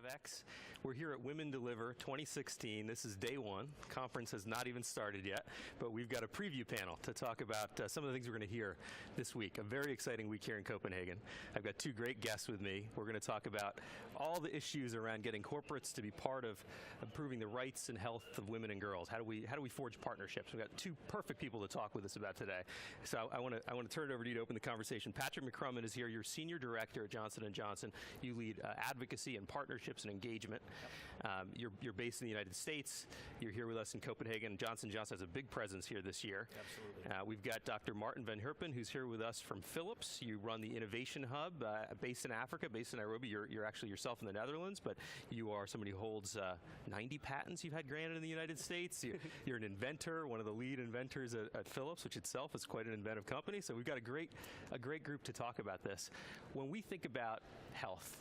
Devex. We're here at Women Deliver 2016. This is day one. Conference has not even started yet, but we've got a preview panel to talk about some of the things we're going to hear this week. A very exciting week here in Copenhagen. I've got two great guests with me. We're going to talk about all the issues around getting corporates to be part of improving the rights and health of women and girls. How do we forge partnerships? We've got two perfect people to talk with us about today. So I want to turn it over to you to open the conversation. Patrick McCrummen is here. You're Senior Director at Johnson & Johnson. You lead advocacy and partnerships and engagement. You're based in the United States. You're here with us in Copenhagen. Johnson & Johnson has a big presence here this year. Absolutely. We've got Dr. Maarten van Herpen, who's here with us from Phillips. You run the Innovation Hub based in Africa, based in Nairobi. You're actually yourself in the Netherlands, but you are somebody who holds 90 patents you've had granted in the United States. You're an inventor, one of the lead inventors at Phillips, which itself is quite an inventive company. So we've got a great group to talk about this. When we think about health,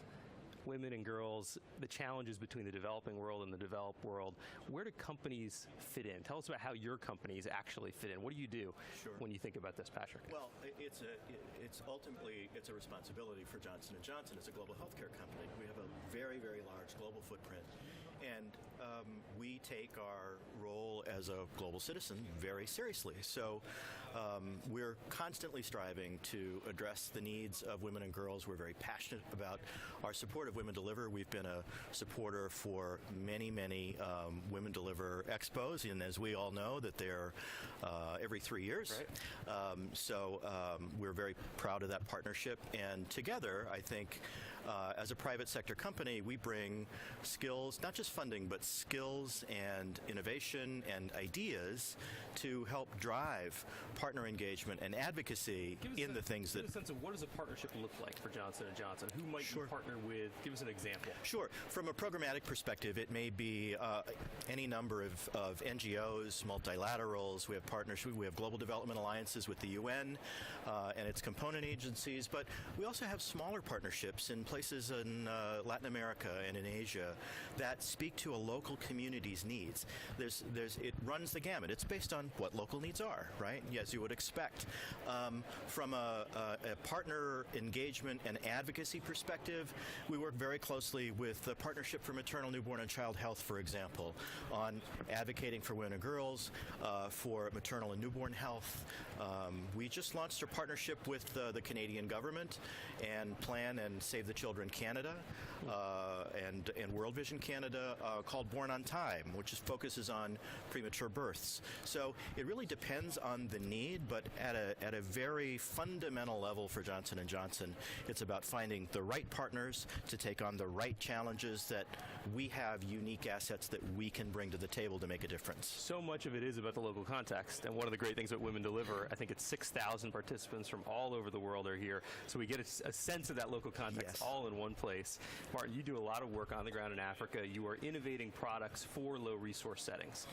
women and girls, the challenges between the developing world and the developed world, where do companies fit in? Tell us about how your companies actually fit in. What do you do when you think about this, Patrick? Well, it's ultimately a responsibility for Johnson & Johnson as a global healthcare company. We have a very, very large global footprint, and we take our role as a global citizen very seriously. So we're constantly striving to address the needs of women and girls. We're very passionate about our support of Women Deliver. We've been a supporter for many, many Women Deliver expos, and as we all know, that they're every 3 years. Right. So we're very proud of that partnership, and together, I think, as a private sector company, we bring skills, not just funding, but skills and innovation and ideas to help drive partner engagement and advocacy in the things that... Give us a sense of what does a partnership look like for Johnson & Johnson? Who might you partner with? Give us an example. Sure. From a programmatic perspective, it may be any number of NGOs, multilaterals. We have partnerships. We have global development alliances with the UN and its component agencies, but we also have smaller partnerships in places in Latin America and in Asia that speak to a local community's needs. It runs the gamut. It's based on what local needs are, right? As you would expect. From a partner engagement and advocacy perspective, we work very closely with the Partnership for Maternal, Newborn, and Child Health, for example, on advocating for women and girls, for maternal and newborn health. We just launched a partnership with the Canadian government and Plan and Save the Children Canada and World Vision Canada called Born on Time, which focuses on premature births. So it really depends on the need, but at a very fundamental level for Johnson & Johnson, it's about finding the right partners to take on the right challenges that we have unique assets that we can bring to the table to make a difference. So much of it is about the local context, and one of the great things that Women Deliver, I think it's 6,000 participants from all over the world are here, so we get a sense of that local context all in one place. Maarten, you do a lot of work on the ground in Africa. You are innovating products for low resource settings.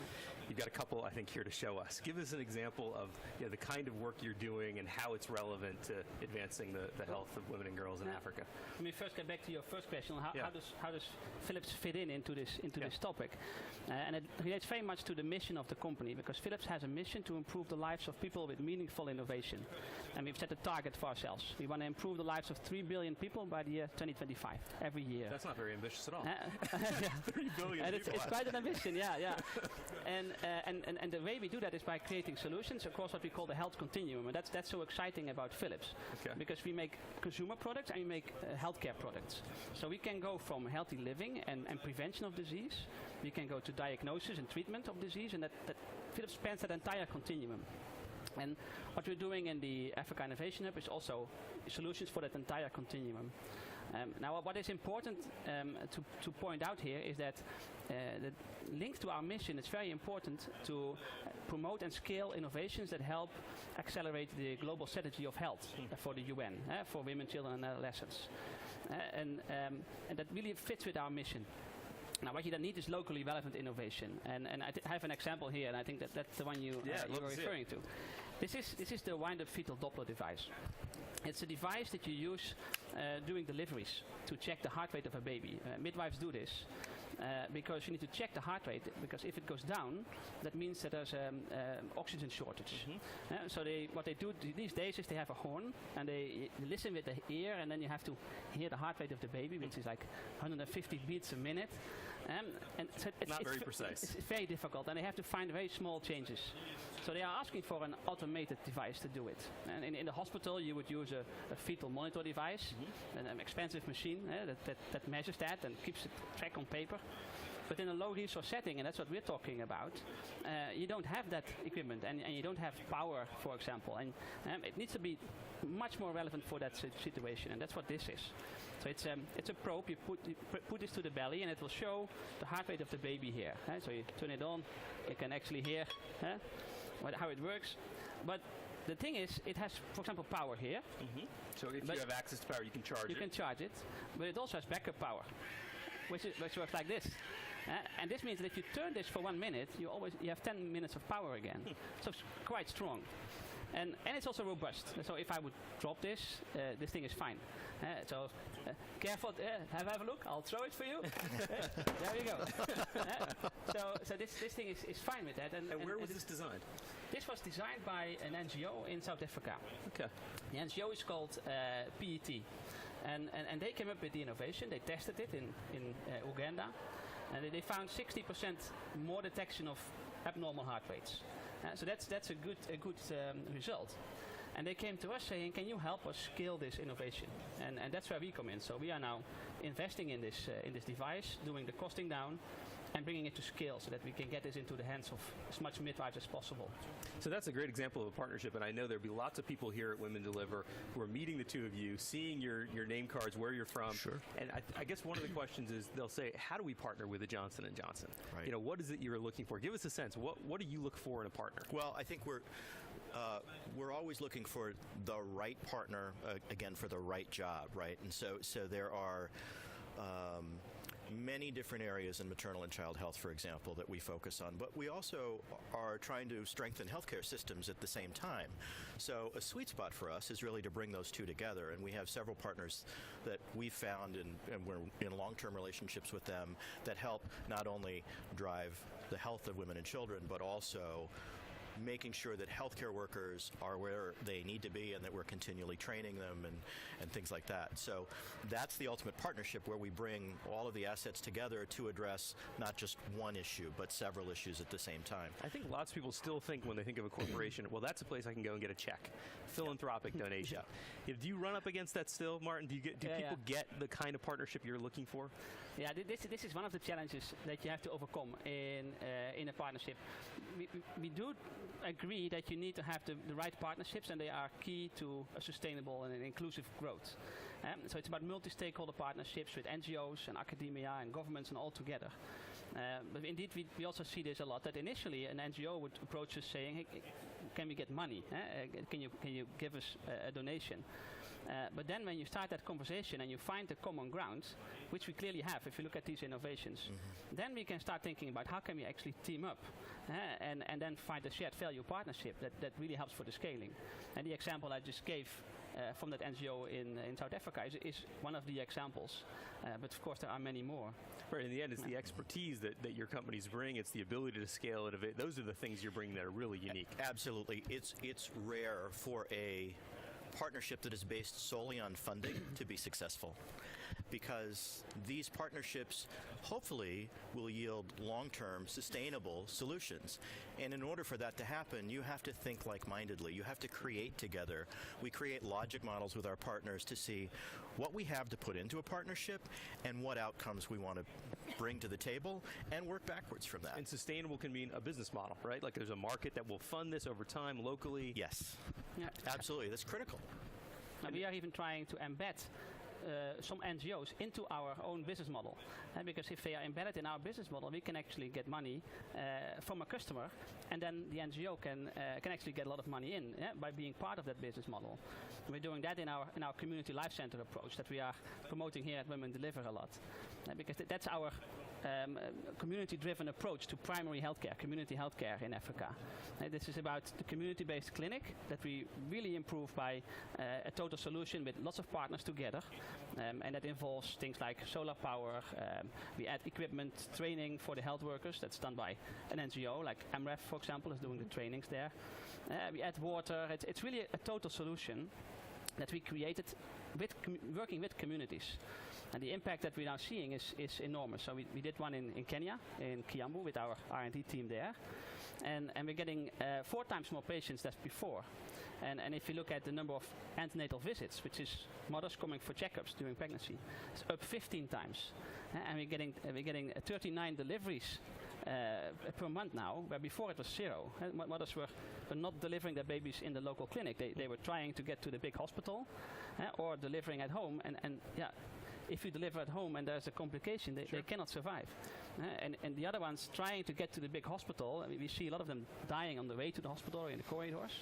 You've got a couple, I think, here to show us. Give us an example of the kind of work you're doing and how it's relevant to advancing the health of women and girls in Africa. Let me first get back to your first question. How does Philips fit into this topic? And it relates very much to the mission of the company, because Philips has a mission to improve the lives of people with meaningful innovation. And we've set a target for ourselves. We want to improve the lives of 3 billion people by the year 2025 every year. That's not very ambitious at all. 3 billion and people. It's quite an ambition, yeah. And the way we do that is by creating solutions across what we call the health continuum. And that's so exciting about Philips. Okay. Because we make consumer products and we make healthcare products. So we can go from healthy living and prevention of disease. We can go to diagnosis and treatment of disease, and that Philips spans that entire continuum. And what we're doing in the Africa Innovation Hub is also solutions for that entire continuum. Now, what is important to point out here is that the link to our mission is very important to promote and scale innovations that help accelerate the global strategy of health for the UN, for women, children, and adolescents. And that really fits with our mission. Now, what you then need is locally relevant innovation, and I have an example here, and I think that's the one you were referring to. This is the wind-up fetal Doppler device. It's a device that you use during deliveries to check the heart rate of a baby. Midwives do this, because you need to check the heart rate, because if it goes down, that means that there's oxygen shortage. So what they do these days is they have a horn, and they listen with the ear, and then you have to hear the heart rate of the baby, which is like 150 beats a minute. And so Not very precise. It's very difficult, and they have to find very small changes. So they are asking for an automated device to do it. And in the hospital, you would use a fetal monitor device, an expensive machine that measures that and keeps it track on paper. But in a low resource setting, and that's what we're talking about, you don't have that equipment, and you don't have power, for example. And it needs to be much more relevant for that situation, and that's what this is. So it's a probe. You put this to the belly, and it will show the heart rate of the baby here. So you turn it on, you can actually hear how it works. But the thing is, it has, for example, power here. So if you have access to power, you can charge it. You can charge it, but it also has backup power, which works like this. And this means that if you turn this for 1 minute, you have 10 minutes of power again. So it's quite strong. And it's also robust. So if I would drop this, this thing is fine. So careful, have a look. I'll throw it for you. There you go. So this thing is fine with that. And where was this designed? This was designed by an NGO in South Africa. Okay. The NGO is called PET. And they came up with the innovation. They tested it in Uganda. And they found 60% more detection of abnormal heart rates. So that's a good result. And they came to us saying, can you help us scale this innovation? And that's where we come in. So we are now investing in this device, doing the costing down, and bringing it to scale so that we can get this into the hands of as much midwives as possible. So that's a great example of a partnership, and I know there'll be lots of people here at Women Deliver who are meeting the two of you, seeing your name cards, where you're from. Sure. And I guess one of the questions is, they'll say, how do we partner with a Johnson & Johnson? Right. You know, what is it you're looking for? Give us a sense. What do you look for in a partner? Well, I think we're always looking for the right partner, again, for the right job, right? And so there are many different areas in maternal and child health, for example, that we focus on. But we also are trying to strengthen healthcare systems at the same time. So a sweet spot for us is really to bring those two together. And we have several partners that we've found, and we're in long-term relationships with them, that help not only drive the health of women and children, but also making sure that healthcare workers are where they need to be, and that we're continually training them and things like that. So that's the ultimate partnership, where we bring all of the assets together to address not just one issue, but several issues at the same time. I think lots of people still think, when they think of a corporation, well, that's a place I can go and get a check, philanthropic donation. Do you run up against that still, Maarten? Do people get the kind of partnership you're looking for? Yeah, this is one of the challenges that you have to overcome in a partnership. We do agree that you need to have the right partnerships, and they are key to a sustainable and an inclusive growth. So it's about multi-stakeholder partnerships with NGOs and academia and governments and all together. But indeed, we also see this a lot, that initially an NGO would approach us saying, hey, can we get money? Can you give us a donation? But then when you start that conversation and you find the common ground, which we clearly have if you look at these innovations, then we can start thinking about how can we actually team up and then find a shared value partnership that really helps for the scaling. And the example I just gave from that NGO in South Africa is one of the examples. But of course there are many more. Right, in the end, it's the expertise that your companies bring. It's the ability to scale it. Those are the things you're bringing that are really unique. Absolutely. It's rare for a partnership that is based solely on funding to be successful, because these partnerships hopefully will yield long-term sustainable solutions. And in order for that to happen, you have to think like-mindedly. You have to create together. We create logic models with our partners to see what we have to put into a partnership and what outcomes we want to bring to the table, and work backwards from that. And sustainable can mean a business model, right? Like there's a market that will fund this over time locally. Yes. Yeah. Absolutely. That's critical. Now we are even trying to embed some NGOs into our own business model. Because if they are embedded in our business model, we can actually get money from a customer, and then the NGO can actually get a lot of money in by being part of that business model. And we're doing that in our community life center approach that we are promoting here at Women Deliver a lot. Because that's our community-driven approach to primary healthcare, community healthcare in Africa. This is about the community-based clinic that we really improve by a total solution with lots of partners together. And that involves things like solar power. We add equipment training for the health workers. That's done by an NGO, like MREF, for example, is doing the trainings there. We add water. It's really a total solution that we created working with communities. And the impact that we're now seeing is enormous. So we did one in Kenya, in Kiambu, with our R&D team there. And we're getting 4 times more patients than before. And if you look at the number of antenatal visits, which is mothers coming for checkups during pregnancy, it's up 15 times. And we're getting 39 deliveries per month now, where before it was 0. Mothers were not delivering their babies in the local clinic. They were trying to get to the big hospital or delivering at home. And if you deliver at home and there's a complication, they cannot survive. And the other ones trying to get to the big hospital, we see a lot of them dying on the way to the hospital or in the corridors.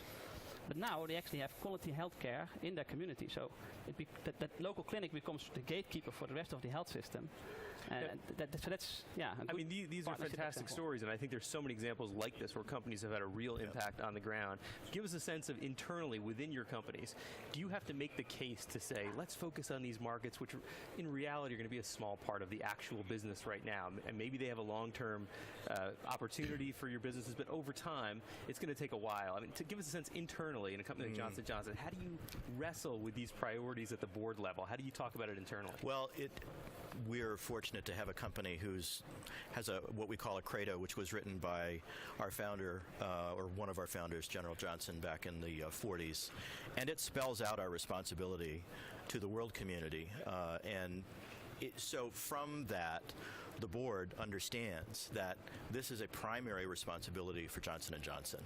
But now they actually have quality health care in their community. So that local clinic becomes the gatekeeper for the rest of the health system. So that's, I mean, these are fantastic stories, and I think there's so many examples like this where companies have had a real impact on the ground. Give us a sense of internally within your companies, do you have to make the case to say, let's focus on these markets, which in reality are going to be a small part of the actual business right now, and maybe they have a long-term opportunity for your businesses, but over time, it's going to take a while. I mean, to give us a sense internally in a company like Johnson & Johnson, how do you wrestle with these priorities at the board level? How do you talk about it internally? Well, we're fortunate to have a company has what we call a credo, which was written by our founder, or one of our founders, General Johnson, back in the 40s. And it spells out our responsibility to the world community. So from that, the board understands that this is a primary responsibility for Johnson & Johnson.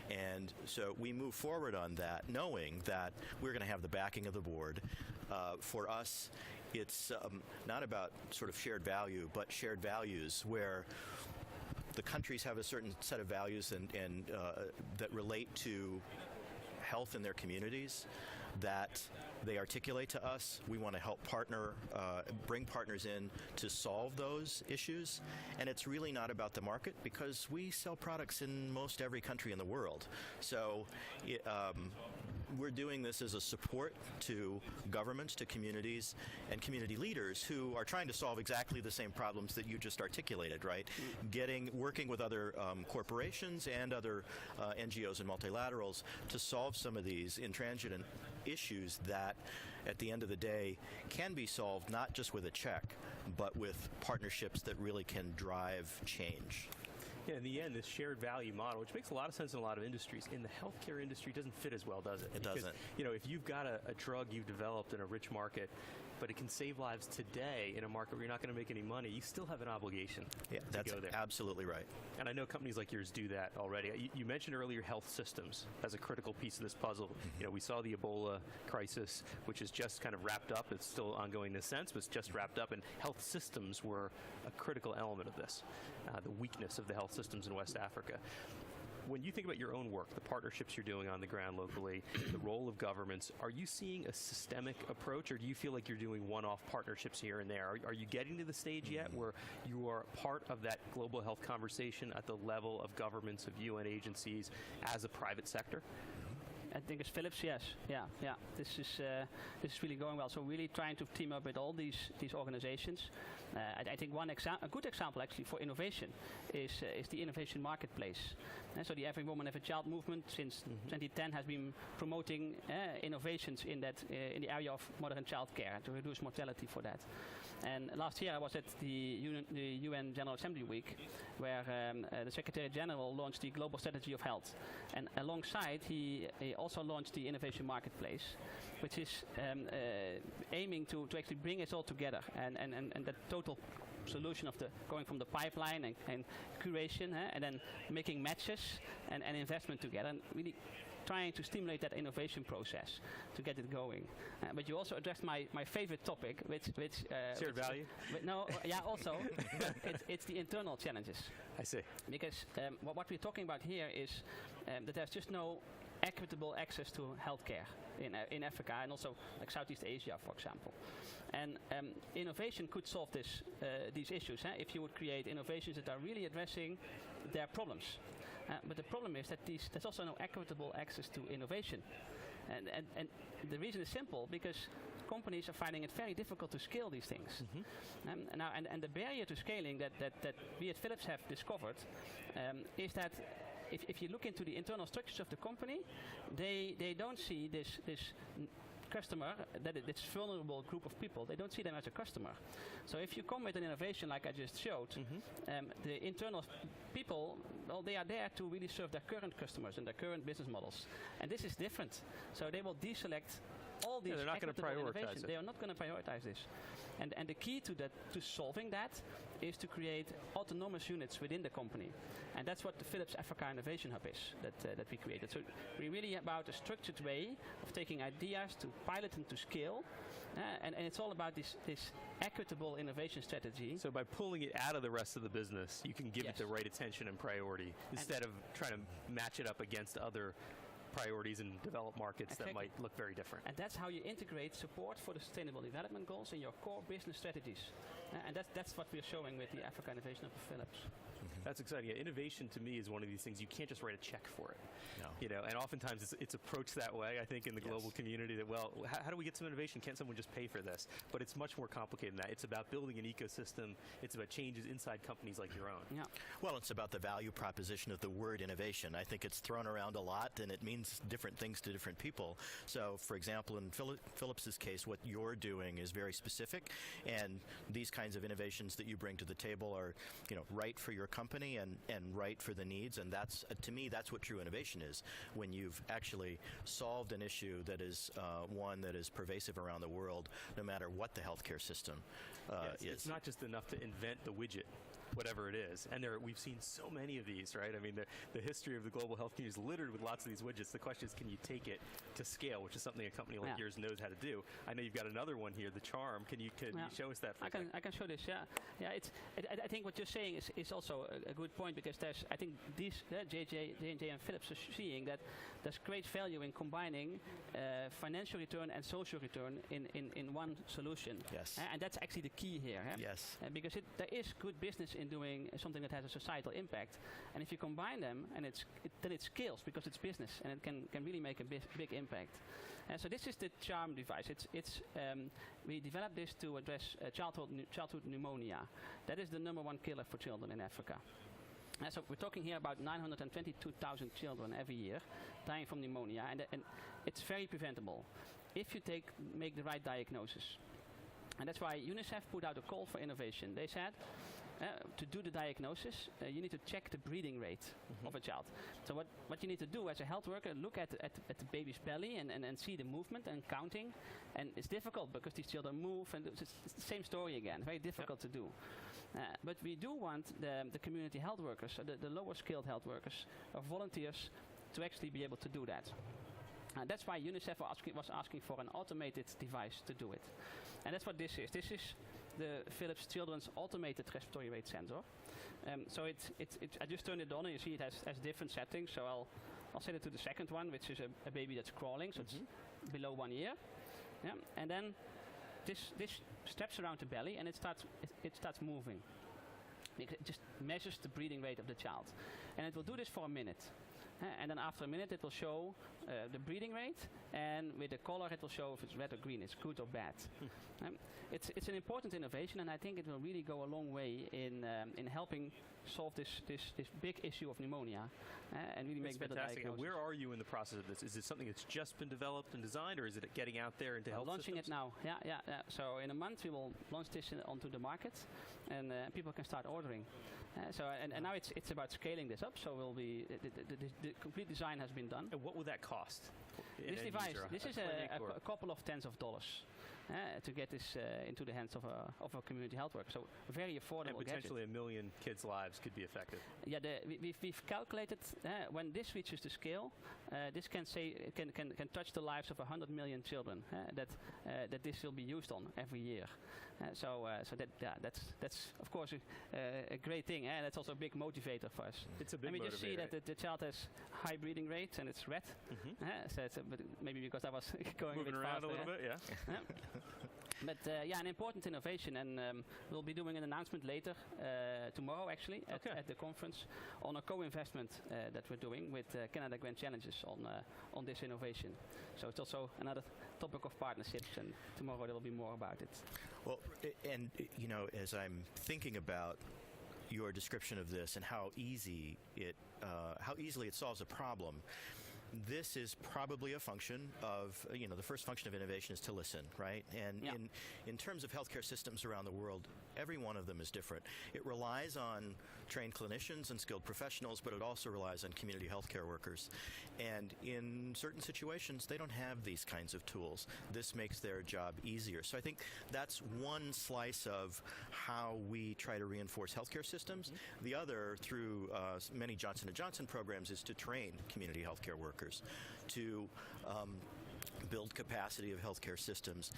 And so we move forward on that, knowing that we're going to have the backing of the board. For us, it's not about sort of shared value, but shared values where the countries have a certain set of values and that relate to health in their communities that they articulate to us. We want to help bring partners in to solve those issues. And it's really not about the market because we sell products in most every country in the world. So we're doing this as a support to governments, to communities, and community leaders who are trying to solve exactly the same problems that you just articulated, right? Working with other corporations and other NGOs and multilaterals to solve some of these intransigent issues that, at the end of the day, can be solved not just with a check, but with partnerships that really can drive change. Yeah, in the end, this shared value model, which makes a lot of sense in a lot of industries, in the healthcare industry doesn't fit as well, does it? It doesn't. If you've got a drug you've developed in a rich market, but it can save lives today in a market where you're not going to make any money, you still have an obligation to that's go there. Absolutely right. And I know companies like yours do that already. You mentioned earlier health systems as a critical piece of this puzzle. We saw the Ebola crisis, which is just kind of wrapped up. It's still ongoing in a sense, but it's just wrapped up. And health systems were a critical element of this, the weakness of the health systems in West Africa. When you think about your own work, the partnerships you're doing on the ground locally, the role of governments, are you seeing a systemic approach, or do you feel like you're doing one-off partnerships here and there? Are you getting to the stage yet where you are part of that global health conversation at the level of governments, of UN agencies, as a private sector? I think it's Phillips, yes. Yeah. This is really going well. So really trying to team up with all these organizations. I think a good example actually for innovation is the innovation marketplace. And so the Every Woman, Every Child movement since 2010 has been promoting innovations in the area of mother and child care to reduce mortality for that. And last year I was at the UN General Assembly Week, where the Secretary General launched the Global Strategy of Health. And alongside, he also launched the Innovation Marketplace, which is aiming to actually bring us all together. And the total solution of going from the pipeline and curation, and then making matches and investment together, and really trying to stimulate that innovation process to get it going. But you also addressed my favorite topic, which shared value? Also, it's the internal challenges. I see. Because what we're talking about here is that there's just no equitable access to healthcare in Africa and also like Southeast Asia, for example. And innovation could solve these issues if you would create innovations that are really addressing their problems. But the problem is that there's also no equitable access to innovation. And the reason is simple, because companies are finding it very difficult to scale these things. And the barrier to scaling that we at Philips have discovered is that if you look into the internal structures of the company, they don't see this customer, this vulnerable group of people, they don't see them as a customer. So if you come with an innovation like I just showed, the internal people, well, they are there to really serve their current customers and their current business models. And this is different. So they will deselect all these. They're not going to prioritize it. They are not going to prioritize this. And the key to solving that is to create autonomous units within the company. And that's what the Philips Africa Innovation Hub is that we created. So we're really about a structured way of taking ideas to pilot and to scale. And it's all about this equitable innovation strategy. So by pulling it out of the rest of the business, you can give it the right attention and priority instead of trying to match it up against other priorities in developed markets that might look very different. And that's how you integrate support for the Sustainable Development Goals in your core business strategies. And that's what we're showing with the Africa Innovation Hub of Philips. That's exciting. Yeah, innovation to me is one of these things you can't just write a check for it. No. And oftentimes it's approached that way, I think, in the global community that, well, how do we get some innovation? Can't someone just pay for this? But it's much more complicated than that. It's about building an ecosystem. It's about changes inside companies like your own. Yeah. Well, it's about the value proposition of the word innovation. I think it's thrown around a lot, and it means different things to different people. So, for example, in Phillips's case, what you're doing is very specific, and these kinds of innovations that you bring to the table are, right for your company and right for the needs. And that's, to me, that's what true innovation is. When you've actually solved an issue that is one that is pervasive around the world, no matter what the healthcare system is. It's not just enough to invent the widget, whatever it is. And we've seen so many of these, right? I mean, the history of the global health community is littered with lots of these widgets. The question is, can you take it to scale, which is something a company like yours knows how to do. I know you've got another one here, the Charm. Can you show us that? I can show this. Yeah. I think what you're saying is also a good point, because I think these J&J and Philips are seeing that there's great value in combining financial return and social return in one solution. Yes. And that's actually the key here. Yes. Because there is good business in doing something that has a societal impact, and if you combine them, and then it scales because it's business, and it can really make a big impact. So this is the Charm device. We developed this to address childhood pneumonia. That is the #1 killer for children in Africa. So we're talking here about 922,000 children every year dying from pneumonia, and it's very preventable if you make the right diagnosis. And that's why UNICEF put out a call for innovation. They said, to do the diagnosis, you need to check the breathing rate of a child. So what you need to do as a health worker, look at the baby's belly and see the movement and counting. And it's difficult because these children move, and it's the same story again. Very difficult to do. But we do want the community health workers, the lower skilled health workers, or volunteers, to actually be able to do that. That's why UNICEF was asking for an automated device to do it. And that's what this is. This is the Philips Children's Automated Respiratory Rate Sensor. So I just turned it on, and you see it has different settings. So I'll set it to the second one, which is a baby that's crawling, so it's below 1 year. Yeah. And then this straps around the belly, and it starts moving. It just measures the breathing rate of the child. And it will do this for a minute. And then after a minute it will show the breathing rate, and with the color it will show if it's red or green, it's good or bad. It's an important innovation, and I think it will really go a long way in helping solve this big issue of pneumonia and really make better diagnosis. And where are you in the process of this? Is it something that's just been developed and designed, or is it getting out there into health launching systems? it now. Yeah. So in a month we will launch this onto the market, and people can start ordering. And now it's about scaling this up. So the complete design has been done. And what would that cost? This device, this is a couple of tens of dollars to get this into the hands of a community health worker. So very affordable. And potentially gadget. 1 million kids' lives could be affected. Yeah, we've calculated when this reaches the scale, this can touch the lives of 100 million children that this will be used on every year. So that's of course a great thing, and that's also a big motivator for us. It's a big motivator. And we just see that the child has high breathing rates, and it's red. So but maybe because I was going moving a bit around faster, a little bit, yeah. But an important innovation, and we'll be doing an announcement later, tomorrow actually, at the conference, on a co-investment that we're doing with Canada Grand Challenges on this innovation. So it's also another topic of partnerships, and tomorrow there will be more about it. Well, and as I'm thinking about your description of this and how easily it solves a problem, this is probably a function of, the first function of innovation is to listen, right? And in terms of healthcare systems around the world, every one of them is different. It relies on trained clinicians and skilled professionals, but it also relies on community healthcare workers. And in certain situations, they don't have these kinds of tools. This makes their job easier. So I think that's one slice of how we try to reinforce healthcare systems. Mm-hmm. The other, through many Johnson & Johnson programs, is to train community healthcare workers to build capacity of healthcare systems,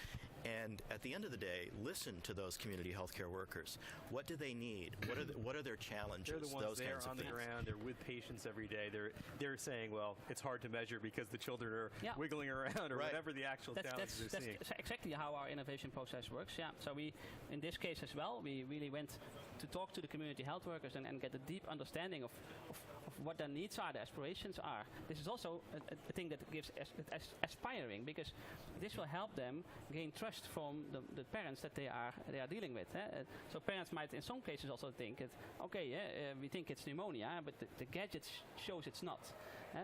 and at the end of the day, listen to those community healthcare workers. What do they need? What are their challenges? They're the ones those there kinds of on the things. ground. They're with patients every day. They're saying, well, it's hard to measure because the children are wiggling around or whatever the actual challenges they're seeing. That's exactly how our innovation process works. Yeah. So we, in this case as well, we really went to talk to the community health workers and get a deep understanding of what their needs are, their aspirations are. This is also a thing that gives aspiring, because this will help them gain trust from the parents that they are dealing with. So parents might in some cases also think that, we think it's pneumonia, but the gadget shows it's not.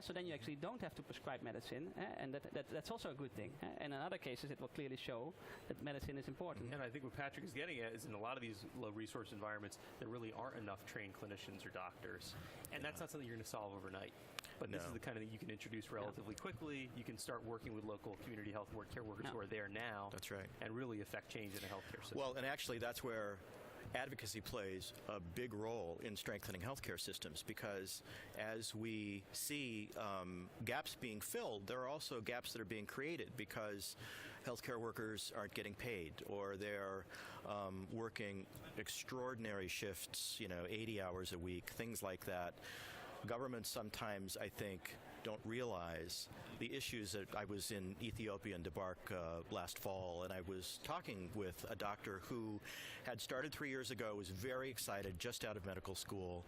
So then you actually don't have to prescribe medicine, and that's also a good thing. And in other cases, it will clearly show that medicine is important. And I think what Patrick is getting at is in a lot of these low-resource environments, there really aren't enough trained clinicians or doctors. And that's not something you're going to solve overnight. But this is the kind of thing you can introduce relatively quickly. You can start working with local community health care workers who are there now. That's right. And really affect change in the healthcare system. Well, and actually that's where advocacy plays a big role in strengthening healthcare systems, because as we see gaps being filled, there are also gaps that are being created because healthcare workers aren't getting paid, or they're working extraordinary shifts, 80 hours a week, things like that. Governments sometimes, I think, don't realize the issues. That I was in Ethiopia and Debark last fall, and I was talking with a doctor who had started 3 years ago, was very excited, just out of medical school.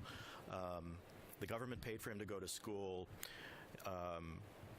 The government paid for him to go to school,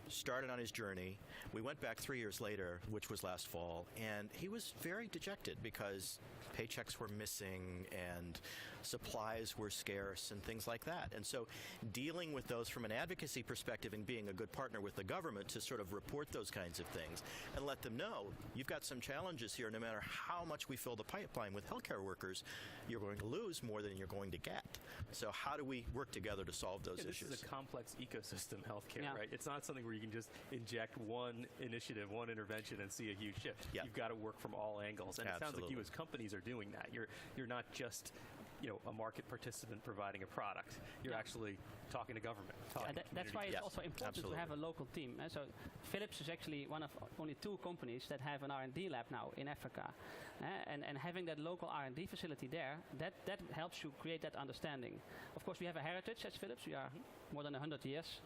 started on his journey. We went back 3 years later, which was last fall, and he was very dejected because paychecks were missing and supplies were scarce and things like that. And so dealing with those from an advocacy perspective and being a good partner with the government to sort of report those kinds of things and let them know, you've got some challenges here. No matter how much we fill the pipeline with healthcare workers, you're going to lose more than you're going to get. So how do we work together to solve those issues? This is a complex ecosystem, healthcare, right? It's not something where you can just inject one initiative, one intervention, and see a huge shift. You've got to work from all angles. And it sounds like you as companies are doing that. You're not just a market participant providing a product. You're actually talking to government. That's why it's also important to have a local team. So Phillips is actually one of only 2 companies that have an R&D lab now in Africa. And having that local R&D facility there, that helps you create that understanding. Of course, we have a heritage as Phillips. We are more than 100 years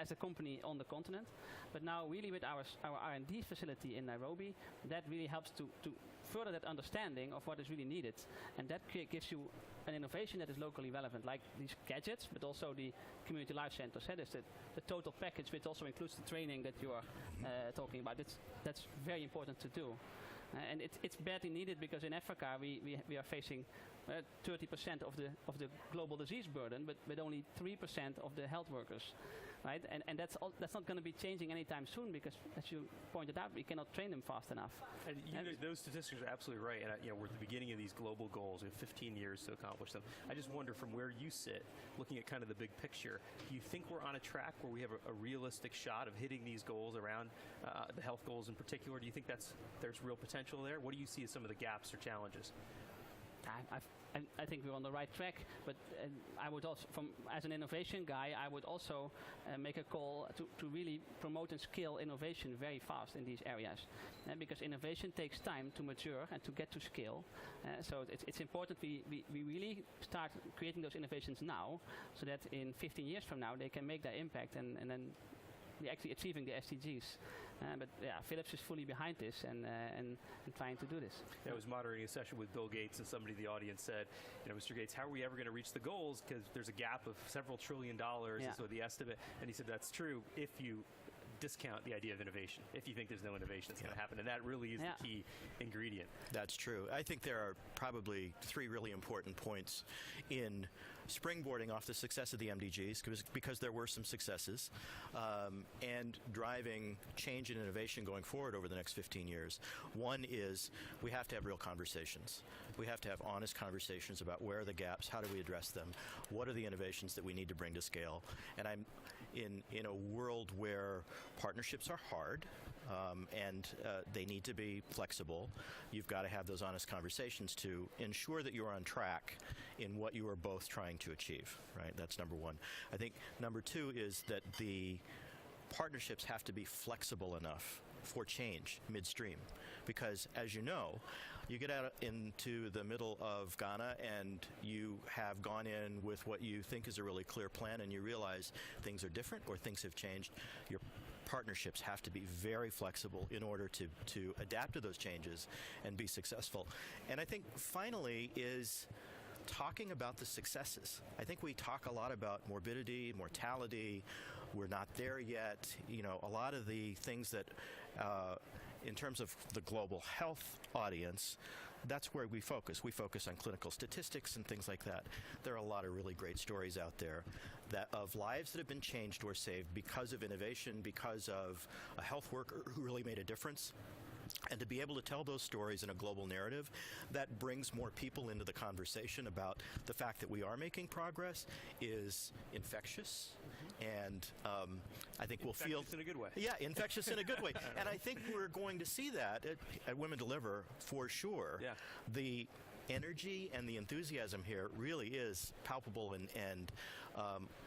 as a company on the continent. But now really with our R&D facility in Nairobi, that really helps to further that understanding of what is really needed. And that gives you an innovation that is locally relevant, like these gadgets, but also the community life centers. There's the total package, which also includes the training that you are talking about. That's very important to do. And it's badly needed because in Africa we are facing 30% of the global disease burden, but only 3% of the health workers, right? And that's not going to be changing anytime soon because, as you pointed out, we cannot train them fast enough. And those statistics are absolutely right. And we're at the beginning of these global goals. We have 15 years to accomplish them. I just wonder, from where you sit, looking at kind of the big picture, do you think we're on a track where we have a realistic shot of hitting these goals around the health goals in particular? Do you think there's real potential there? What do you see as some of the gaps or challenges? I think we're on the right track, but I would also, as an innovation guy, I would also make a call to really promote and scale innovation very fast in these areas, because innovation takes time to mature and to get to scale. So it's important we really start creating those innovations now, so that in 15 years from now they can make their impact and then we're actually achieving the SDGs. But yeah, Phillips is fully behind this and trying to do this. I was moderating a session with Bill Gates, and somebody in the audience said, Mr. Gates, how are we ever going to reach the goals? Because there's a gap of several $1 trillion is what the estimate. And he said, that's true if you discount the idea of innovation, if you think there's no innovation that's going to happen. And that really is the key ingredient. That's true. I think there are probably 3 really important points in springboarding off the success of the MDGs, because there were some successes, and driving change and innovation going forward over the next 15 years. One is we have to have real conversations. We have to have honest conversations about where are the gaps, how do we address them, what are the innovations that we need to bring to scale. And I'm in a world where partnerships are hard, and they need to be flexible. You've got to have those honest conversations to ensure that you're on track in what you are both trying to achieve, right? That's number one. I think number 2 is that the partnerships have to be flexible enough for change midstream, because as you know, you get out into the middle of Ghana and you have gone in with what you think is a really clear plan, and you realize things are different or things have changed. Your partnerships have to be very flexible in order to adapt to those changes and be successful. And I think finally is talking about the successes. I think we talk a lot about morbidity, mortality. We're not there yet. A lot of the things that in terms of the global health audience, that's where we focus. We focus on clinical statistics and things like that. There are a lot of really great stories out there of lives that have been changed or saved because of innovation, because of a health worker who really made a difference. And to be able to tell those stories in a global narrative, that brings more people into the conversation about the fact that we are making progress is infectious. And I think we'll feel... Infectious in a good way. Yeah, infectious in a good way. And I think we're going to see that at Women Deliver for sure. Yeah. The energy and the enthusiasm here really is palpable, and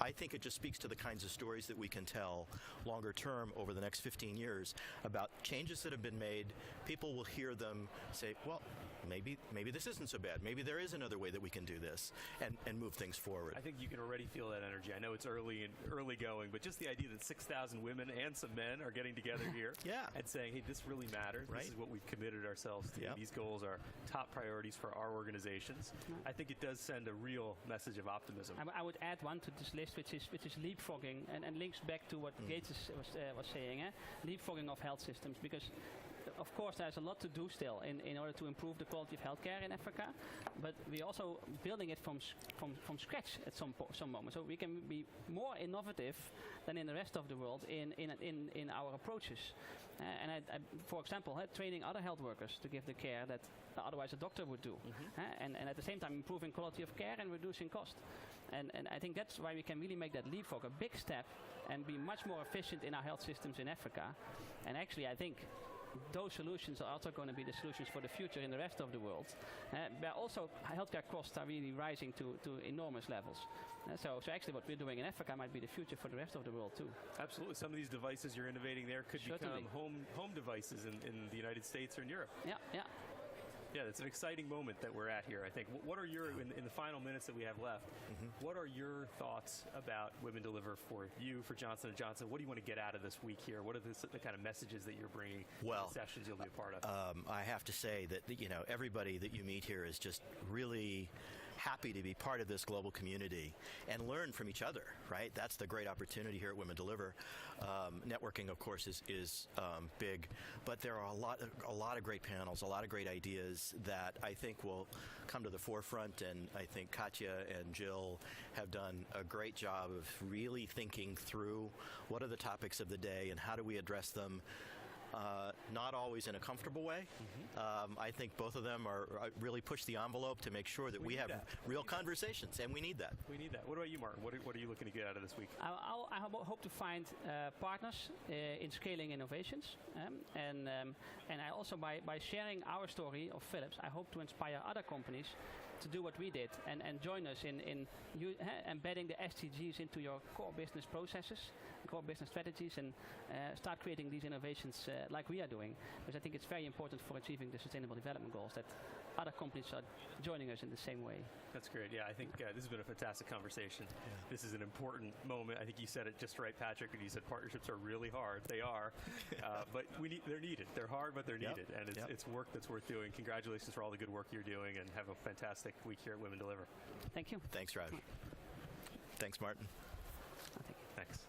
I think it just speaks to the kinds of stories that we can tell longer term over the next 15 years about changes that have been made. People will hear them say, well, maybe this isn't so bad. Maybe there is another way that we can do this and move things forward. I think you can already feel that energy. I know it's early going, but just the idea that 6,000 women and some men are getting together here and saying, hey, this really matters. Right. This is what we've committed ourselves to. Yep. These goals are top priorities for our organizations. I think it does send a real message of optimism. I would add one to this list, which is leapfrogging, and links back to what Gates was saying, leapfrogging of health systems, because of course there's a lot to do still in order to improve the quality of healthcare in Africa, but we're also building it from scratch at some moment, so we can be more innovative than in the rest of the world in our approaches. And for example, training other health workers to give the care that otherwise a doctor would do, and at the same time improving quality of care and reducing cost. And I think that's why we can really make that leapfrog, a big step, and be much more efficient in our health systems in Africa. And actually, I think those solutions are also going to be the solutions for the future in the rest of the world. But also, healthcare costs are really rising to enormous levels. So actually what we're doing in Africa might be the future for the rest of the world too. Absolutely. Some of these devices you're innovating there could become home devices in the United States or in Europe. Yeah, it's an exciting moment that we're at here, I think. What are your, in the final minutes that we have left, what are your thoughts about Women Deliver for you, for Johnson & Johnson? What do you want to get out of this week here? What are the kind of messages that you're bringing to the sessions you'll be a part of? I have to say that, everybody that you meet here is just really happy to be part of this global community and learn from each other, right? That's the great opportunity here at Women Deliver. Networking, of course, is big, but there are a lot of great panels, a lot of great ideas that I think will come to the forefront, and I think Katja and Jill have done a great job of really thinking through what are the topics of the day and how do we address them. Not always in a comfortable way. I think both of them are really push the envelope to make sure that we have real conversations, and we need that. We need that. What about you, Maarten? What are you looking to get out of this week? I hope to find partners in scaling innovations, and I also by sharing our story of Phillips, I hope to inspire other companies to do what we did and join us in embedding the SDGs into your core business processes, core business strategies, and start creating these innovations like we are doing, because I think it's very important for achieving the Sustainable Development Goals that other companies are joining us in the same way. That's great. Yeah, I think this has been a fantastic conversation. Yeah. This is an important moment. I think you said it just right, Patrick, when you said partnerships are really hard. They are, but they're needed. They're hard, but they're needed, and it's work that's worth doing. Congratulations for all the good work you're doing, and have a fantastic week here at Women Deliver. Thank you. Thanks, Raj. Thanks, Maarten. Thanks.